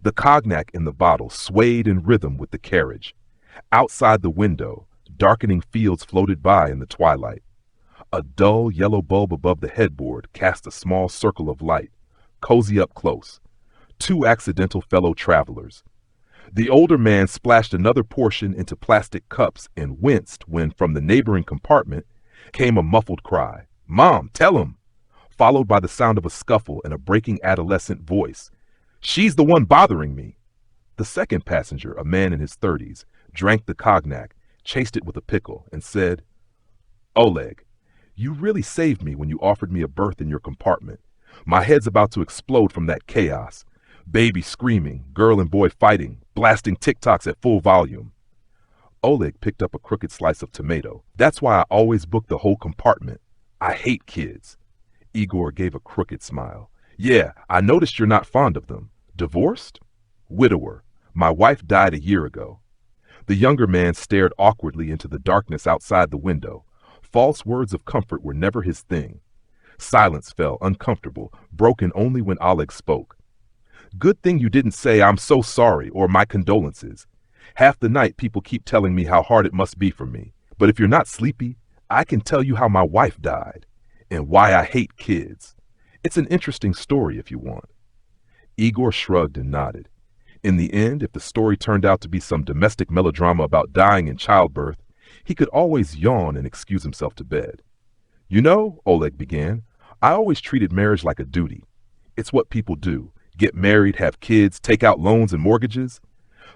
The cognac in the bottle swayed in rhythm with the carriage. Outside the window, darkening fields floated by in the twilight. A dull yellow bulb above the headboard cast a small circle of light. Cozy up close. Two accidental fellow travelers. The older man splashed another portion into plastic cups and winced when, from the neighboring compartment, came a muffled cry, "Mom, tell him!" followed by the sound of a scuffle and a breaking adolescent voice. "She's the one bothering me." The second passenger, a man in his 30s, drank the cognac, chased it with a pickle, and said, "Oleg, you really saved me when you offered me a berth in your compartment. My head's about to explode from that chaos. Baby screaming, girl and boy fighting, blasting TikToks at full volume." Oleg picked up a crooked slice of tomato. "That's why I always book the whole compartment. I hate kids." Igor gave a crooked smile. "Yeah, I noticed you're not fond of them. Divorced?" "Widower. My wife died a year ago." The younger man stared awkwardly into the darkness outside the window. False words of comfort were never his thing. Silence fell, uncomfortable, broken only when Oleg spoke. "Good thing you didn't say 'I'm so sorry' or 'my condolences.' Half the night people keep telling me how hard it must be for me. But if you're not sleepy, I can tell you how my wife died and why I hate kids. It's an interesting story if you want." Igor shrugged and nodded. In the end, if the story turned out to be some domestic melodrama about dying in childbirth, he could always yawn and excuse himself to bed. "You know," Oleg began, "I always treated marriage like a duty. It's what people do. Get married, have kids, take out loans and mortgages.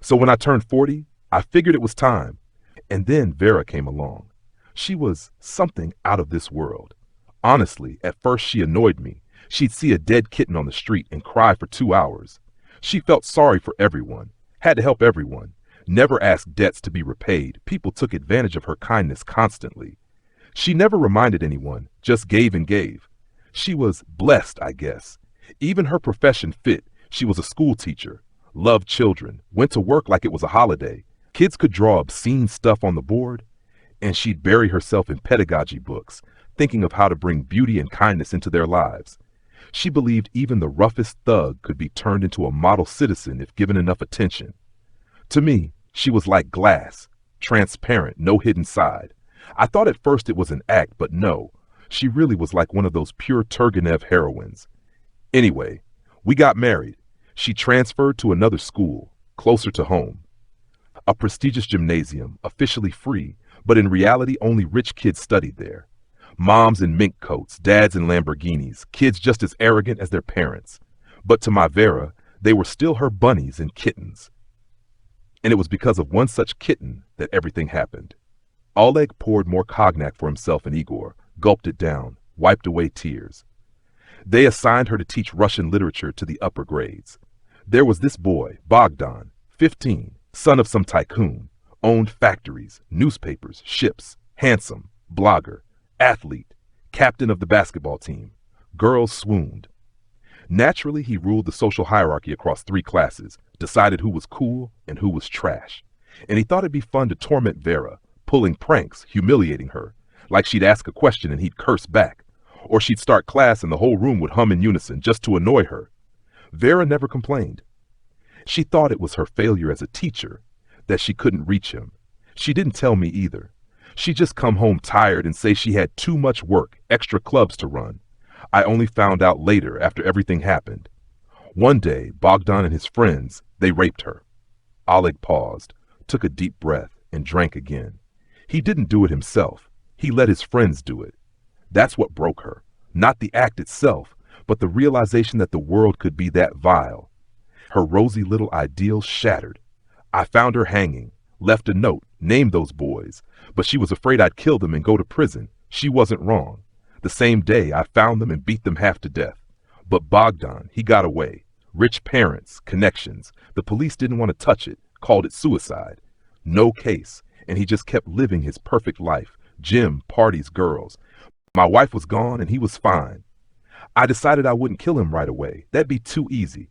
So when I turned 40, I figured it was time. And then Vera came along. She was something out of this world. Honestly, at first she annoyed me. She'd see a dead kitten on the street and cry for 2 hours. She felt sorry for everyone, had to help everyone, never asked debts to be repaid. People took advantage of her kindness constantly. She never reminded anyone, just gave and gave. She was blessed, I guess. Even her profession fit. She was a school teacher, loved children, went to work like it was a holiday. Kids could draw obscene stuff on the board, and she'd bury herself in pedagogy books, thinking of how to bring beauty and kindness into their lives. She believed even the roughest thug could be turned into a model citizen if given enough attention. To me, she was like glass, transparent, no hidden side. I thought at first it was an act, but no, she really was like one of those pure Turgenev heroines. Anyway, we got married. She transferred to another school, closer to home. A prestigious gymnasium, officially free, but in reality only rich kids studied there. Moms in mink coats, dads in Lamborghinis, kids just as arrogant as their parents. But to my Vera, they were still her bunnies and kittens. And it was because of one such kitten that everything happened. Oleg poured more cognac for himself and Igor, gulped it down, wiped away tears. They assigned her to teach Russian literature to the upper grades. There was this boy, Bogdan, 15, son of some tycoon, owned factories, newspapers, ships, handsome, blogger, athlete, captain of the basketball team. Girls swooned. Naturally, he ruled the social hierarchy across 3 classes, decided who was cool and who was trash. And he thought it'd be fun to torment Vera, pulling pranks, humiliating her, like she'd ask a question and he'd curse back, or she'd start class and the whole room would hum in unison just to annoy her. Vera never complained. She thought it was her failure as a teacher, that she couldn't reach him. She didn't tell me either. She'd just come home tired and say she had too much work, extra clubs to run. I only found out later after everything happened. One day, Bogdan and his friends, they raped her. Oleg paused, took a deep breath, and drank again. He didn't do it himself. He let his friends do it. That's what broke her. Not the act itself, but the realization that the world could be that vile. Her rosy little ideals shattered. I found her hanging, left a note, named those boys, but she was afraid I'd kill them and go to prison. She wasn't wrong. The same day, I found them and beat them half to death. But Bogdan, he got away. Rich parents, connections. The police didn't want to touch it, called it suicide. No case, and he just kept living his perfect life. Gym, parties, girls. My wife was gone and he was fine. I decided I wouldn't kill him right away. That'd be too easy.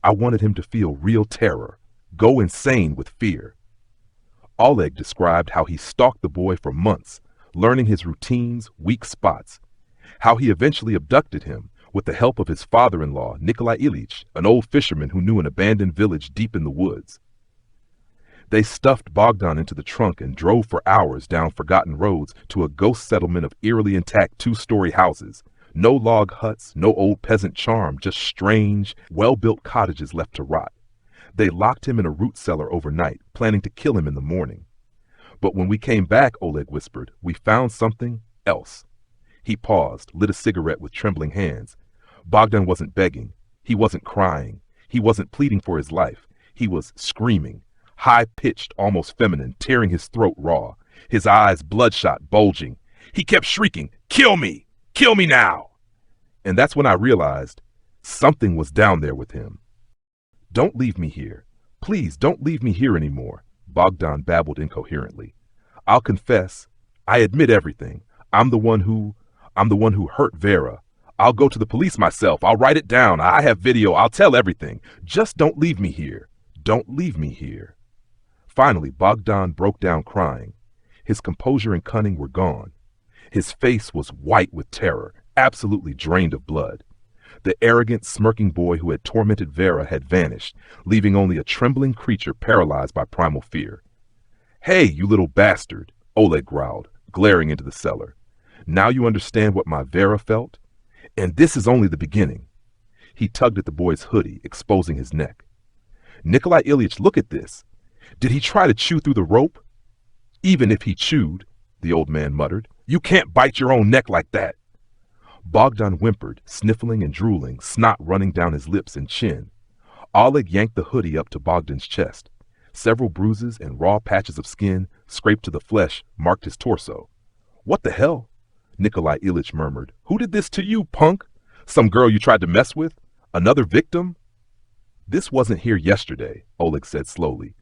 I wanted him to feel real terror, go insane with fear. Oleg described how he stalked the boy for months, learning his routines, weak spots, how he eventually abducted him, with the help of his father-in-law, Nikolai Ilyich, an old fisherman who knew an abandoned village deep in the woods. They stuffed Bogdan into the trunk and drove for hours down forgotten roads to a ghost settlement of eerily intact two-story houses. No log huts, no old peasant charm, just strange, well-built cottages left to rot. They locked him in a root cellar overnight, planning to kill him in the morning. But when we came back, Oleg whispered, we found something else. He paused, lit a cigarette with trembling hands. Bogdan wasn't begging. He wasn't crying. He wasn't pleading for his life. He was screaming, high-pitched, almost feminine, tearing his throat raw, his eyes bloodshot, bulging. He kept shrieking, "Kill me! Kill me now!" And that's when I realized something was down there with him. "Don't leave me here. Please don't leave me here anymore," Bogdan babbled incoherently. "I'll confess. I admit everything. I'm the one who hurt Vera. I'll go to the police myself. I'll write it down. I have video. I'll tell everything. Just don't leave me here. Don't leave me here." Finally, Bogdan broke down crying. His composure and cunning were gone. His face was white with terror, absolutely drained of blood. The arrogant, smirking boy who had tormented Vera had vanished, leaving only a trembling creature paralyzed by primal fear. "Hey, you little bastard," Oleg growled, glaring into the cellar. "Now you understand what my Vera felt? And this is only the beginning." He tugged at the boy's hoodie, exposing his neck. "Nikolai Ilyich, look at this. Did he try to chew through the rope?" "Even if he chewed," the old man muttered, "you can't bite your own neck like that." Bogdan whimpered, sniffling and drooling, snot running down his lips and chin. Oleg yanked the hoodie up to Bogdan's chest. Several bruises and raw patches of skin, scraped to the flesh, marked his torso. "What the hell?" Nikolai Ilyich murmured. "Who did this to you, punk? Some girl you tried to mess with? Another victim?" "This wasn't here yesterday," Oleg said slowly.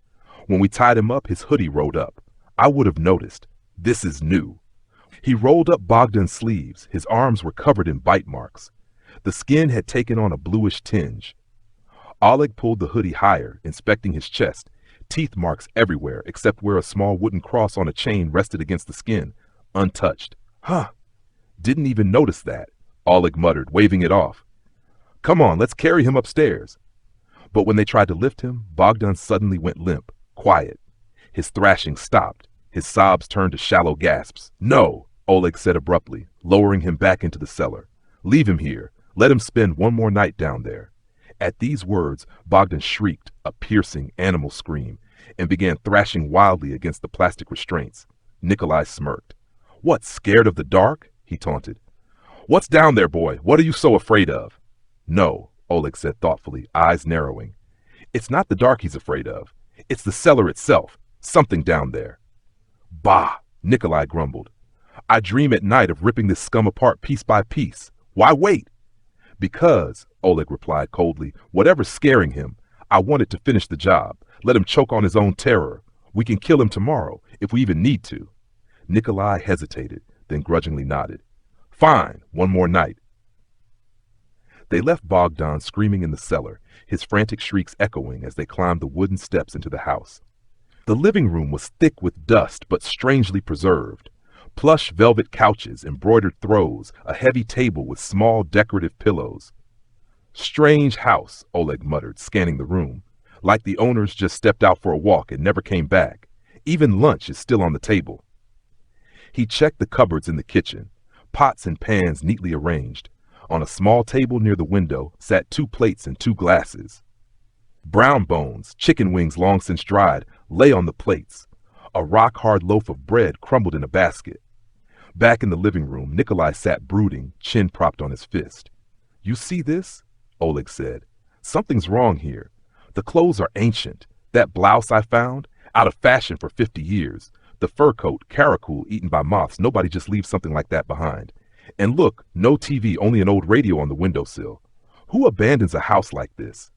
"When we tied him up, his hoodie rolled up. I would have noticed. This is new." He rolled up Bogdan's sleeves. His arms were covered in bite marks. The skin had taken on a bluish tinge. Oleg pulled the hoodie higher, inspecting his chest. Teeth marks everywhere, except where a small wooden cross on a chain rested against the skin, untouched. "Huh. Didn't even notice that," Oleg muttered, waving it off. "Come on, let's carry him upstairs." But when they tried to lift him, Bogdan suddenly went limp, quiet. His thrashing stopped. His sobs turned to shallow gasps. "No," Oleg said abruptly, lowering him back into the cellar. "Leave him here. Let him spend one more night down there." At these words, Bogdan shrieked, a piercing animal scream, and began thrashing wildly against the plastic restraints. Nikolai smirked. "What, scared of the dark?" he taunted. "What's down there, boy? What are you so afraid of?" "No," Oleg said thoughtfully, eyes narrowing. "It's not the dark he's afraid of. It's the cellar itself. Something down there." "Bah," Nikolai grumbled. "I dream at night of ripping this scum apart piece by piece. Why wait?" "Because," Oleg replied coldly, "whatever's scaring him, I wanted to finish the job. Let him choke on his own terror. We can kill him tomorrow, if we even need to." Nikolai hesitated, then grudgingly nodded. "Fine, one more night." They left Bogdan screaming in the cellar, his frantic shrieks echoing as they climbed the wooden steps into the house. The living room was thick with dust, but strangely preserved. Plush velvet couches, embroidered throws, a heavy table with small decorative pillows. "Strange house," Oleg muttered, scanning the room. "Like the owners just stepped out for a walk and never came back. Even lunch is still on the table." He checked the cupboards in the kitchen, pots and pans neatly arranged. On a small table near the window sat 2 plates and 2 glasses. Brown bones, chicken wings long since dried, lay on the plates. A rock-hard loaf of bread crumbled in a basket. Back in the living room, Nikolai sat brooding, chin propped on his fist. "You see this?" Oleg said. "Something's wrong here. The clothes are ancient. That blouse I found, out of fashion for 50 years. The fur coat, caracal, eaten by moths. Nobody just leaves something like that behind. And look, no TV, only an old radio on the windowsill. Who abandons a house like this?"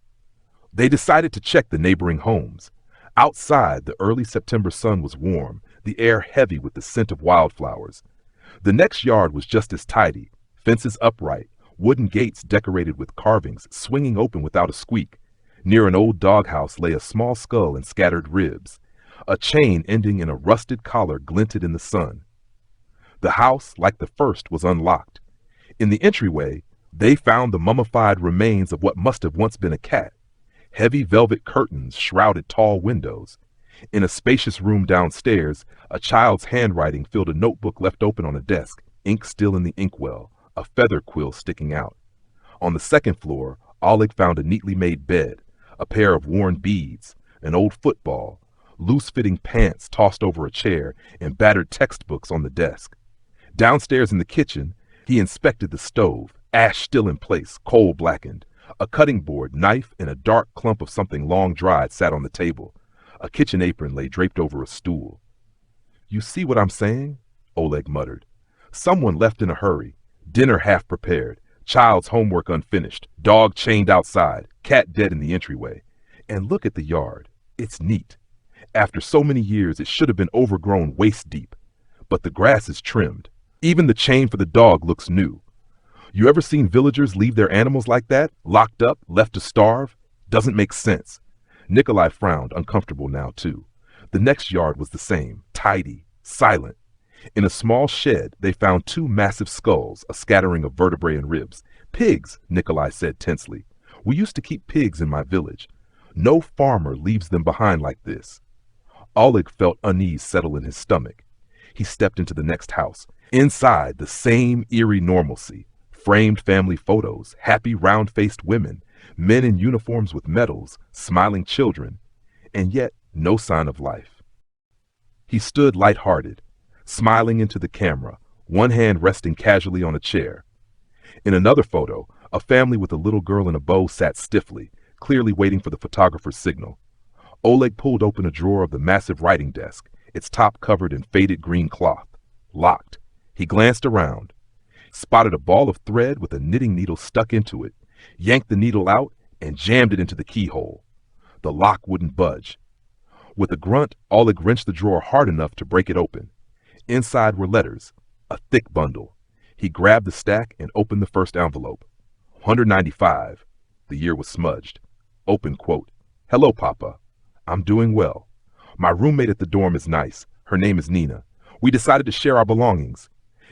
They decided to check the neighboring homes. Outside, the early September sun was warm, the air heavy with the scent of wildflowers. The next yard was just as tidy, fences upright, wooden gates decorated with carvings swinging open without a squeak. Near an old doghouse lay a small skull and scattered ribs. A chain ending in a rusted collar glinted in the sun. The house, like the first, was unlocked. In the entryway, They found the mummified remains of what must have once been a cat. Heavy velvet curtains shrouded tall windows. In a spacious room downstairs, a child's handwriting filled a notebook left open on a desk, ink still in the inkwell, a feather quill sticking out. On the second floor, Oleg found a neatly made bed, a pair of worn beads, an old football, loose-fitting pants tossed over a chair, and battered textbooks on the desk. Downstairs in the kitchen, he inspected the stove, ash still in place, coal blackened. A cutting board, knife, and a dark clump of something long dried sat on the table. A kitchen apron lay draped over a stool. "You see what I'm saying?" Oleg muttered. "Someone left in a hurry. Dinner half prepared. Child's homework unfinished. Dog chained outside. Cat dead in the entryway. And look at the yard. It's neat. After so many years, it should have been overgrown waist deep. But the grass is trimmed. Even the chain for the dog looks new. You ever seen villagers leave their animals like that? Locked up, left to starve? Doesn't make sense." Nikolai frowned, uncomfortable now too. The next yard was the same, tidy, silent. In a small shed, they found two massive skulls, a scattering of vertebrae and ribs. "Pigs," Nikolai said tensely. "We used to keep pigs in my village. No farmer leaves them behind like this." Oleg felt unease settle in his stomach. He stepped into the next house. Inside, the same eerie normalcy. Framed family photos, happy round-faced women, men in uniforms with medals, smiling children, and yet no sign of life. He stood light-hearted, smiling into the camera, one hand resting casually on a chair. In another photo, a family with a little girl in a bow sat stiffly, clearly waiting for the photographer's signal. Oleg pulled open a drawer of the massive writing desk, its top covered in faded green cloth. Locked. He glanced around, spotted a ball of thread with a knitting needle stuck into it, yanked the needle out, and jammed it into the keyhole. The lock wouldn't budge. With a grunt, Oleg wrenched the drawer hard enough to break it open. Inside were letters, a thick bundle. He grabbed the stack and opened the first envelope. 195. The year was smudged. Open quote. "Hello, Papa. I'm doing well. My roommate at the dorm is nice. Her name is Nina. We decided to share our belongings.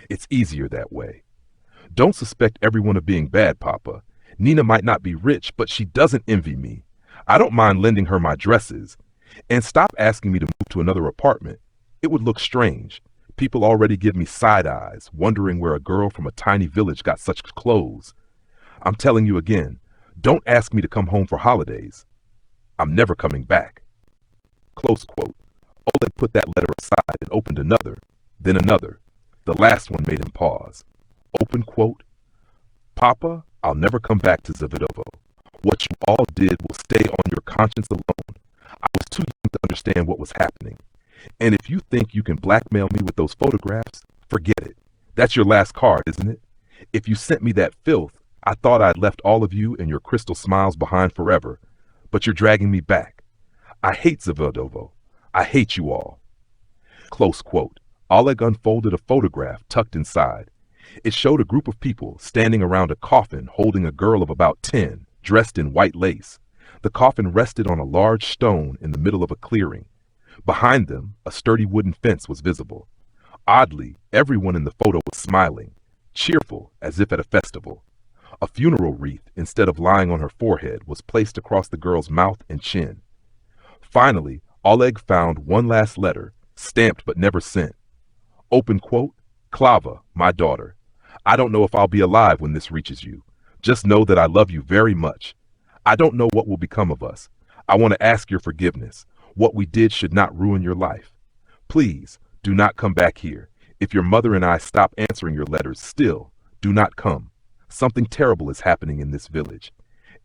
It's easier that way. Don't suspect everyone of being bad, Papa. Nina might not be rich, but she doesn't envy me. I don't mind lending her my dresses. And stop asking me to move to another apartment. It would look strange. People already give me side eyes, wondering where a girl from a tiny village got such clothes. I'm telling you again, don't ask me to come home for holidays. I'm never coming back." Close quote. Oleg put that letter aside and opened another, then another. The last one made him pause. Open quote. "Papa, I'll never come back to Zavidovo. What you all did will stay on your conscience alone. I was too young to understand what was happening. And if you think you can blackmail me with those photographs, forget it. That's your last card, isn't it? If you sent me that filth, I thought I'd left all of you and your crystal smiles behind forever. But you're dragging me back. I hate Zavidovo. I hate you all." Close quote. Oleg unfolded a photograph tucked inside. It showed a group of people standing around a coffin holding a girl of about 10, dressed in white lace. The coffin rested on a large stone in the middle of a clearing. Behind them, a sturdy wooden fence was visible. Oddly, everyone in the photo was smiling, cheerful as if at a festival. A funeral wreath, instead of lying on her forehead, was placed across the girl's mouth and chin. Finally, Oleg found one last letter, stamped but never sent. Open quote. "Klava, my daughter. I don't know if I'll be alive when this reaches you. Just know that I love you very much. I don't know what will become of us. I want to ask your forgiveness. What we did should not ruin your life. Please, do not come back here. If your mother and I stop answering your letters, still, do not come. Something terrible is happening in this village.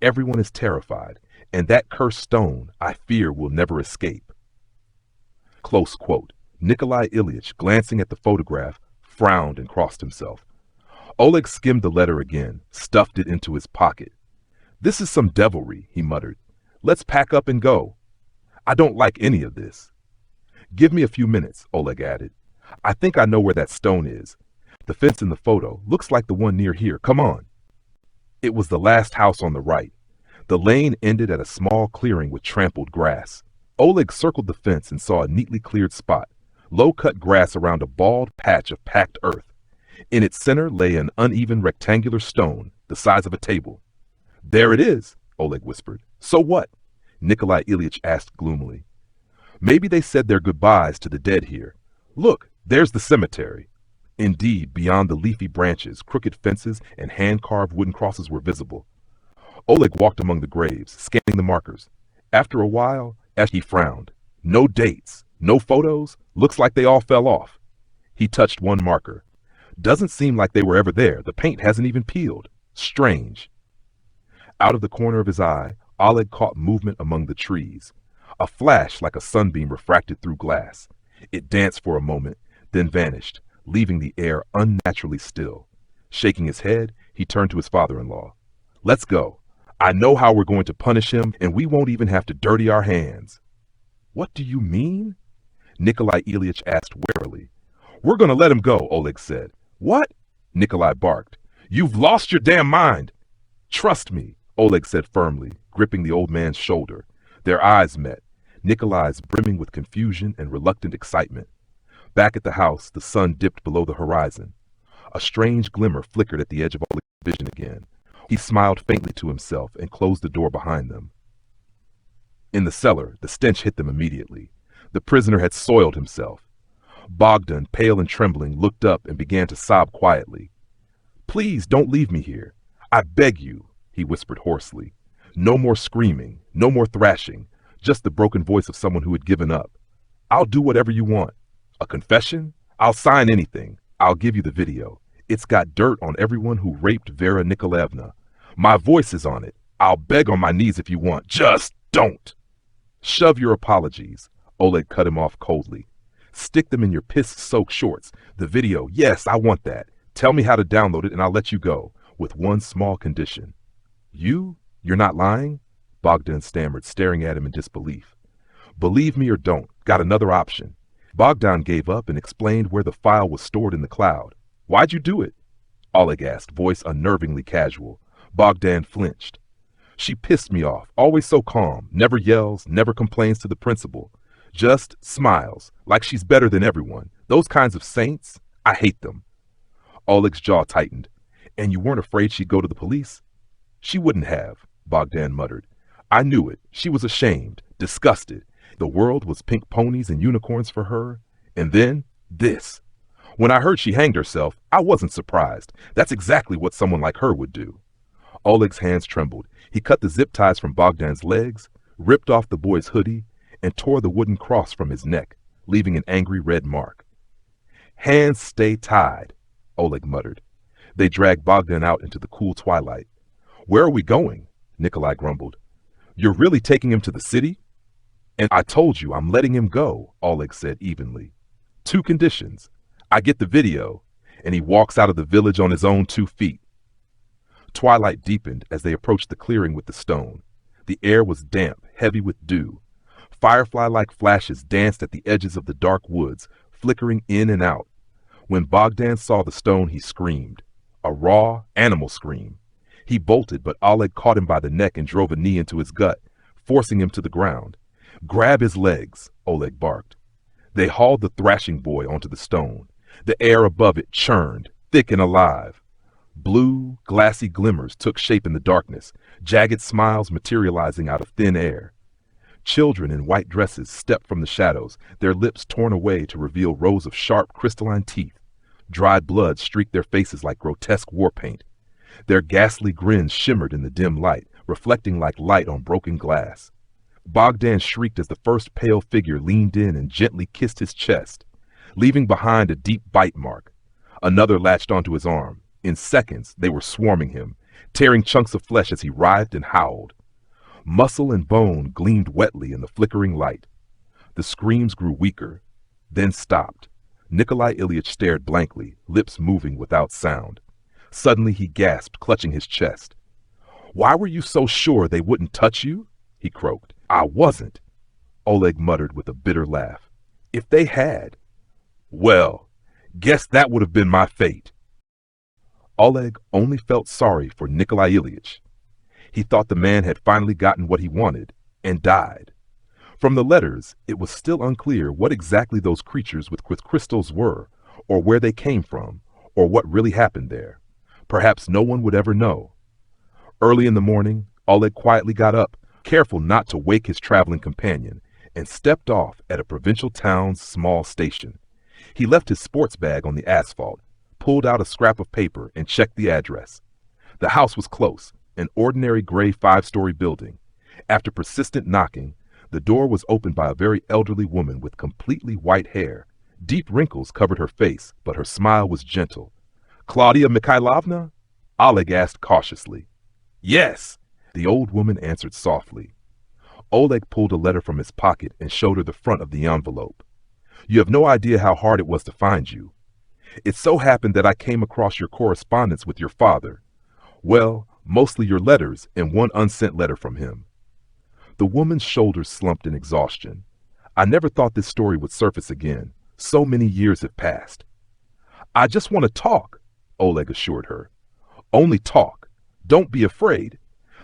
Everyone is terrified, and that cursed stone, I fear, will never escape." Close quote. Nikolai Ilyich, glancing at the photograph, frowned and crossed himself. Oleg skimmed the letter again, stuffed it into his pocket. "This is some devilry," he muttered. "Let's pack up and go. I don't like any of this." "Give me a few minutes," Oleg added. "I think I know where that stone is. The fence in the photo looks like the one near here. Come on." It was the last house on the right. The lane ended at a small clearing with trampled grass. Oleg circled the fence and saw a neatly cleared spot, low-cut grass around a bald patch of packed earth. In its center lay an uneven rectangular stone, the size of a table. There it is, Oleg whispered. So what? Nikolai Ilyich asked gloomily. Maybe they said their goodbyes to the dead here. Look, there's the cemetery. Indeed, beyond the leafy branches, crooked fences and hand-carved wooden crosses were visible. Oleg walked among the graves, scanning the markers. After a while, he frowned. No dates, no photos, looks like they all fell off. He touched one marker. Doesn't seem like they were ever there. The paint hasn't even peeled. Strange. Out of the corner of his eye, Oleg caught movement among the trees. A flash like a sunbeam refracted through glass. It danced for a moment, then vanished, leaving the air unnaturally still. Shaking his head, he turned to his father-in-law. Let's go. I know how we're going to punish him, and we won't even have to dirty our hands. What do you mean? Nikolai Ilyich asked warily. We're going to let him go, Oleg said. What? Nikolai barked. You've lost your damn mind. Trust me, Oleg said firmly, gripping the old man's shoulder. Their eyes met, Nikolai's brimming with confusion and reluctant excitement. Back at the house, the sun dipped below the horizon. A strange glimmer flickered at the edge of Oleg's vision again. He smiled faintly to himself and closed the door behind them. In the cellar, the stench hit them immediately. The prisoner had soiled himself. Bogdan, pale and trembling, looked up and began to sob quietly. Please don't leave me here. I beg you, he whispered hoarsely. No more screaming, no more thrashing, just the broken voice of someone who had given up. I'll do whatever you want. A confession? I'll sign anything. I'll give you the video. It's got dirt on everyone who raped Vera Nikolaevna. My voice is on it. I'll beg on my knees if you want. Just don't. Shove your apologies. Oleg cut him off coldly. Stick them in your piss-soaked shorts. The video, yes, I want that. Tell me how to download it and I'll let you go, with one small condition. You're not lying? Bogdan stammered, staring at him in disbelief. Believe me or don't. Got another option. Bogdan gave up and explained where the file was stored in the cloud. Why'd you do it? Oleg asked, voice unnervingly casual. Bogdan flinched. She pissed me off, always so calm, never yells, never complains to the principal. Just smiles, like she's better than everyone. Those kinds of saints, I hate them. Oleg's jaw tightened. And you weren't afraid she'd go to the police? She wouldn't have, Bogdan muttered. I knew it. She was ashamed, disgusted. The world was pink ponies and unicorns for her. And then, this. When I heard she hanged herself, I wasn't surprised. That's exactly what someone like her would do. Oleg's hands trembled. He cut the zip ties from Bogdan's legs, ripped off the boy's hoodie, and tore the wooden cross from his neck, leaving an angry red mark. Hands stay tied, Oleg muttered. They dragged Bogdan out into the cool twilight. Where are we going? Nikolai grumbled. You're really taking him to the city? And I told you I'm letting him go, Oleg said evenly. 2 conditions. I get the video, and he walks out of the village on his own 2 feet. Twilight deepened as they approached the clearing with the stone. The air was damp, heavy with dew. Firefly-like flashes danced at the edges of the dark woods, flickering in and out. When Bogdan saw the stone, he screamed. A raw, animal scream. He bolted, but Oleg caught him by the neck and drove a knee into his gut, forcing him to the ground. Grab his legs, Oleg barked. They hauled the thrashing boy onto the stone. The air above it churned, thick and alive. Blue, glassy glimmers took shape in the darkness, jagged smiles materializing out of thin air. Children in white dresses stepped from the shadows, their lips torn away to reveal rows of sharp, crystalline teeth. Dried blood streaked their faces like grotesque war paint. Their ghastly grins shimmered in the dim light, reflecting like light on broken glass. Bogdan shrieked as the first pale figure leaned in and gently kissed his chest, leaving behind a deep bite mark. Another latched onto his arm. In seconds, they were swarming him, tearing chunks of flesh as he writhed and howled. Muscle and bone gleamed wetly in the flickering light. The screams grew weaker, then stopped. Nikolai Ilyich stared blankly, lips moving without sound. Suddenly he gasped, clutching his chest. Why were you so sure they wouldn't touch you? He croaked. I wasn't, Oleg muttered with a bitter laugh. If they had, well, guess that would have been my fate. Oleg only felt sorry for Nikolai Ilyich. He thought the man had finally gotten what he wanted and died. From the letters, it was still unclear what exactly those creatures with crystals were, or where they came from, or what really happened there. Perhaps no one would ever know, Early in the morning, Oleg quietly got up, careful not to wake his traveling companion, and stepped off at a provincial town's small station. He left his sports bag on the asphalt, pulled out a scrap of paper, and checked the address. The house was close, an ordinary gray five-story building. After persistent knocking, the door was opened by a very elderly woman with completely white hair. Deep wrinkles covered her face, but her smile was gentle. "Claudia Mikhailovna?" Oleg asked cautiously. "Yes," the old woman answered softly. Oleg pulled a letter from his pocket and showed her the front of the envelope. "You have no idea how hard it was to find you. It so happened that I came across your correspondence with your father. Well, mostly your letters and one unsent letter from him." The woman's shoulders slumped in exhaustion. "I never thought this story would surface again. So many years have passed." "I just want to talk," Oleg assured her. "Only talk. Don't be afraid.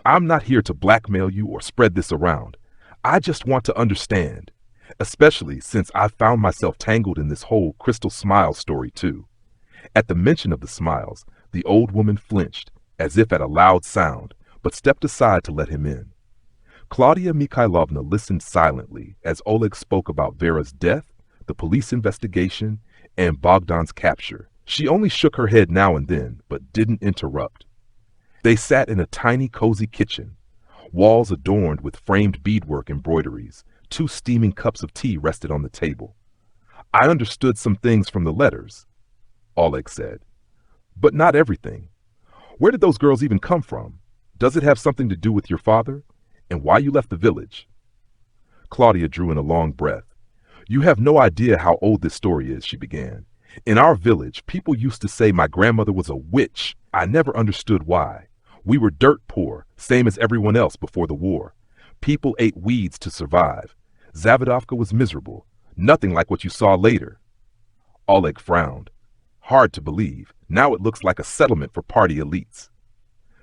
I'm not here to blackmail you or spread this around. I just want to understand, especially since I've found myself tangled in this whole Crystal Smiles story too." At the mention of the Smiles, the old woman flinched, as if at a loud sound, but stepped aside to let him in. Claudia Mikhailovna listened silently as Oleg spoke about Vera's death, the police investigation, and Bogdan's capture. She only shook her head now and then, but didn't interrupt. They sat in a tiny, cozy kitchen, walls adorned with framed beadwork embroideries. 2 steaming cups of tea rested on the table. "I understood some things from the letters," Oleg said, "but not everything. Where did those girls even come from? Does it have something to do with your father? And why you left the village?" Claudia drew in a long breath. "You have no idea how old this story is," she began. "In our village, people used to say my grandmother was a witch. I never understood why. We were dirt poor, same as everyone else before the war. People ate weeds to survive. Zavodovka was miserable, nothing like what you saw later." Oleg frowned. "Hard to believe. Now it looks like a settlement for party elites."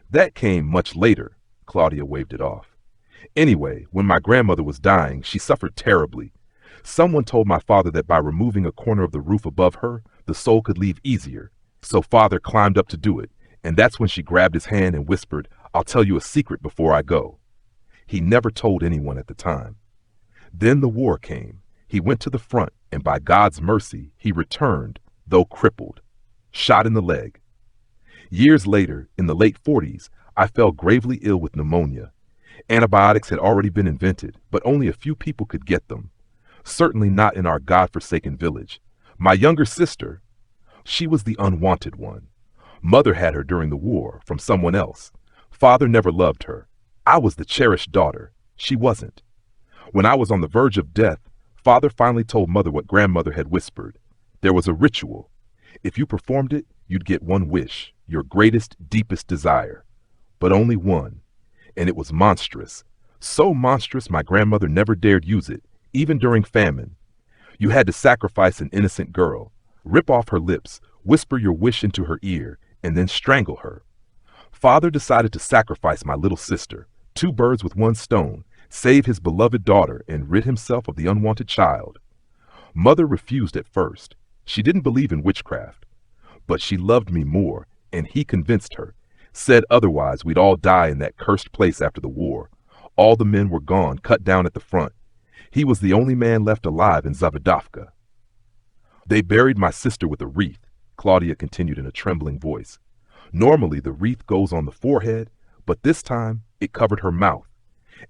"That came much later," Claudia waved it off. "Anyway, when my grandmother was dying, she suffered terribly. Someone told my father that by removing a corner of the roof above her, the soul could leave easier. So father climbed up to do it, and that's when she grabbed his hand and whispered, 'I'll tell you a secret before I go.' He never told anyone at the time. Then the war came. He went to the front, and by God's mercy, he returned, though crippled, shot in the leg. Years later, in the late 40s, I fell gravely ill with pneumonia. Antibiotics had already been invented, but only a few people could get them. Certainly not in our God-forsaken village. My younger sister, she was the unwanted one. Mother had her during the war from someone else. Father never loved her. I was the cherished daughter. She wasn't. When I was on the verge of death, Father finally told Mother what Grandmother had whispered. There was a ritual. If you performed it, you'd get one wish, your greatest, deepest desire. But only one. And it was monstrous. So monstrous my grandmother never dared use it, even during famine. You had to sacrifice an innocent girl, rip off her lips, whisper your wish into her ear, and then strangle her. Father decided to sacrifice my little sister, 2 birds with 1 stone, save his beloved daughter and rid himself of the unwanted child. Mother refused at first. She didn't believe in witchcraft. But she loved me more, and he convinced her. Said otherwise we'd all die in that cursed place after the war. All the men were gone, cut down at the front. He was the only man left alive in Zavodovka. They buried my sister with a wreath, Claudia continued in a trembling voice. Normally the wreath goes on the forehead, but this time it covered her mouth.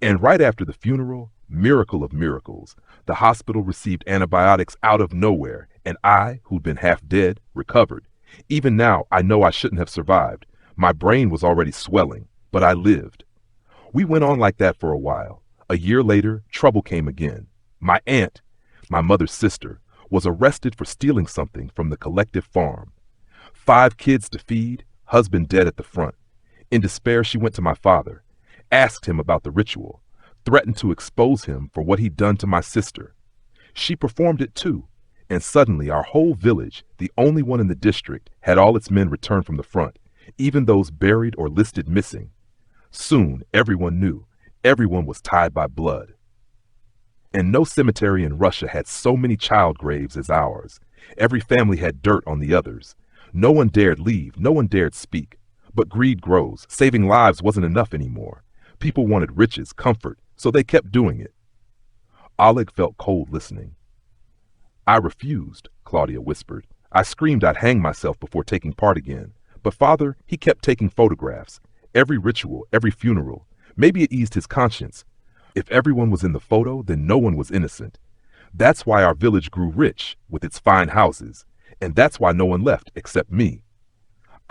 And right after the funeral, miracle of miracles, the hospital received antibiotics out of nowhere, and I, who'd been half dead, recovered. Even now, I know I shouldn't have survived. My brain was already swelling, but I lived. We went on like that for a while. A year later, trouble came again. My aunt, my mother's sister, was arrested for stealing something from the collective farm. 5 kids to feed, husband dead at the front. In despair, she went to my father, asked him about the ritual, threatened to expose him for what he'd done to my sister. She performed it too, and suddenly our whole village, the only one in the district, had all its men returned from the front, even those buried or listed missing. Soon, everyone knew. Everyone was tied by blood. And no cemetery in Russia had so many child graves as ours. Every family had dirt on the others. No one dared leave, no one dared speak. But greed grows. Saving lives wasn't enough anymore. People wanted riches, comfort, so they kept doing it. Oleg felt cold listening. I refused, Claudia whispered. I screamed I'd hang myself before taking part again. But father, he kept taking photographs. Every ritual, every funeral. Maybe it eased his conscience. If everyone was in the photo, then no one was innocent. That's why our village grew rich, with its fine houses. And that's why no one left, except me.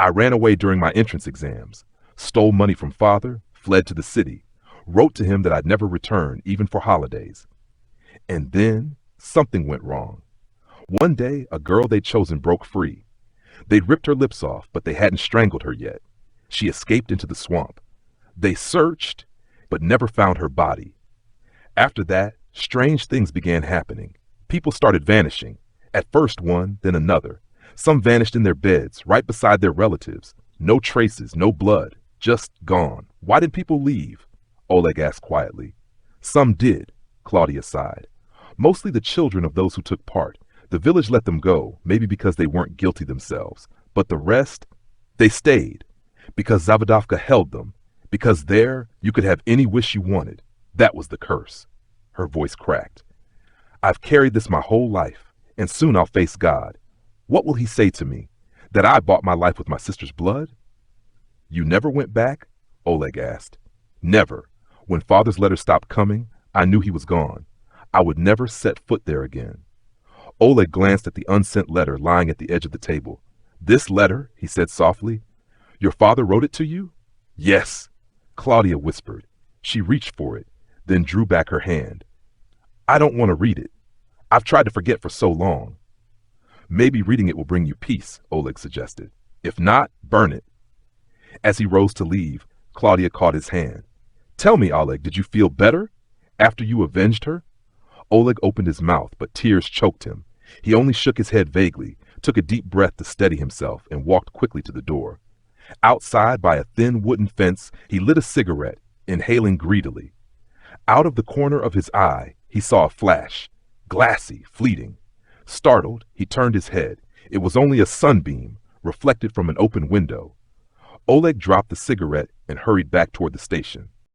I ran away during my entrance exams, stole money from father, fled to the city, wrote to him that I'd never return, even for holidays. And then something went wrong. One day, a girl they'd chosen broke free. They'd ripped her lips off, but they hadn't strangled her yet. She escaped into the swamp. They searched, but never found her body. After that, strange things began happening. People started vanishing. At first one, then another. Some vanished in their beds, right beside their relatives. No traces, no blood, just gone. Why did people leave? Oleg asked quietly. Some did, Claudia sighed. Mostly the children of those who took part. The village let them go, maybe because they weren't guilty themselves. But the rest, they stayed. Because Zavadovka held them. Because there, you could have any wish you wanted. That was the curse. Her voice cracked. I've carried this my whole life, and soon I'll face God. What will he say to me? That I bought my life with my sister's blood? You never went back? Oleg asked. Never. When father's letters stopped coming, I knew he was gone. I would never set foot there again. Oleg glanced at the unsent letter lying at the edge of the table. This letter, he said softly. Your father wrote it to you? Yes, Claudia whispered. She reached for it, then drew back her hand. I don't want to read it. I've tried to forget for so long. Maybe reading it will bring you peace, Oleg suggested. If not, burn it. As he rose to leave, Claudia caught his hand. Tell me, Oleg, did you feel better after you avenged her? Oleg opened his mouth, but tears choked him. He only shook his head vaguely, took a deep breath to steady himself, and walked quickly to the door. Outside, by a thin wooden fence, he lit a cigarette, inhaling greedily. Out of the corner of his eye, he saw a flash, glassy, fleeting. Startled, he turned his head. It was only a sunbeam, reflected from an open window. Oleg dropped the cigarette and hurried back toward the station.